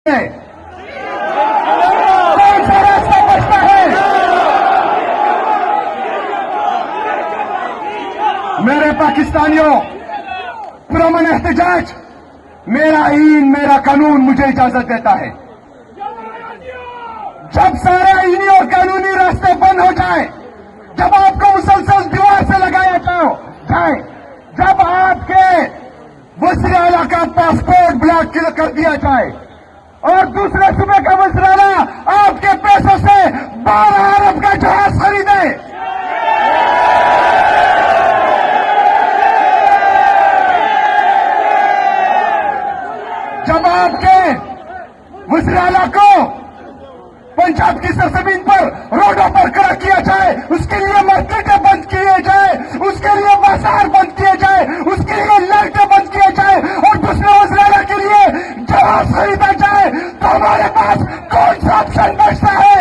कौन सा रास्ता बचता है? मेरे पाकिस्तानियों, पुरअमन एहतजाज, मेरा आईन मेरा कानून मुझे इजाजत देता है। जब सारे आईनी और कानूनी रास्ते बंद हो जाए, जब आपको मुसलसल दीवार से लगाया जाए, जब आपके वज़ीर आला का पासपोर्ट ब्लॉक कर दिया जाए और दूसरे सूबे का वज़ीर आला आपके पैसों से 12 अरब का जहाज खरीदे, जब आपके वज़ीर आला को पंजाब की सरजमीन पर रोडों पर खड़ा किया जाए, उसके लिए मार्केटें बंद किए जाए, उसके लिए बाजार बंद किए जाए, उसके लिए लाइटें बंद किए जाए और दूसरे वज़ीर आला के लिए जहाज खरीदा जाए, तो हमारे पास कौन सा ऑप्शन बचता है?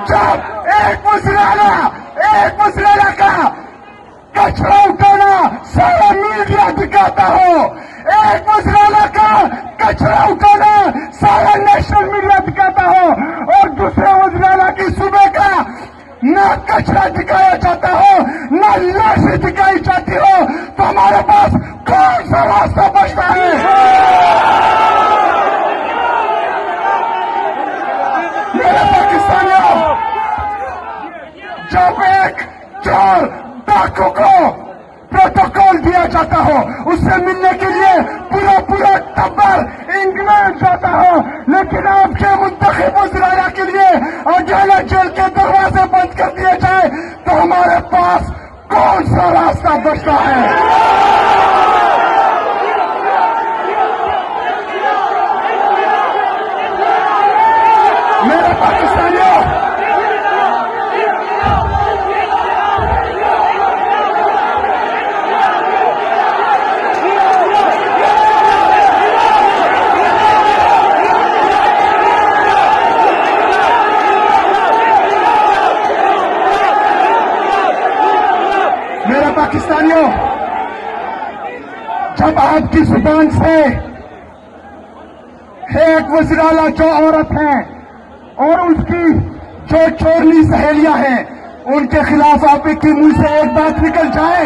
जब एक वज़ीर आला का कचरा उठाना सारा मीडिया दिखाता हो, एक वज़ीर आला का कचरा उठाना सारा नेशनल मीडिया दिखाता हो और दूसरे वज़ीर आला की सूबे का ना कचरा दिखाया जाता हो, ना लाशें दिखाई जाती हो, तो हमारे पास कौन सा रास्ता बचता है? मेरे पाकिस्तानियों, जब एक चोर डाकू को प्रोटोकॉल दिया जाता हो, उससे मिलने के लिए पूरा टब्बर इंग्लैंड जाता हो, लेकिन आपके मुंतखब वज़ीर आला के लिए अकेला जेल के दरवाजे बंद कर दिए जाए, तो हमारे पास कौन सा रास्ता बचता है? मेरे पाकिस्तानियों, पाकिस्तानियों, जब आपकी जुबान से एक वज़ीर आला जो औरत है और उसकी जो चोरनी सहेलियां हैं, उनके खिलाफ आपके मुंह से एक बात निकल जाए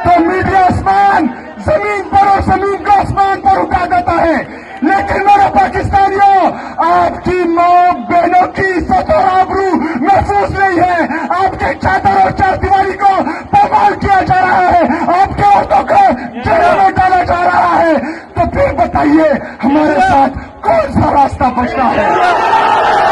तो मीडिया आसमान जमीन पर और जमीन को आसमान पर उठा देता है। लेकिन मेरे पाकिस्तानियों, आपकी मां बहनों की इज्जत और आबरू महफूज नहीं है, आपके चादर और चार दीवारी को पामाल किया जा रहा है, आपके औरतों को जेलों में डाला जा रहा है, तो फिर बताइए हमारे साथ कौन सा रास्ता बचता है?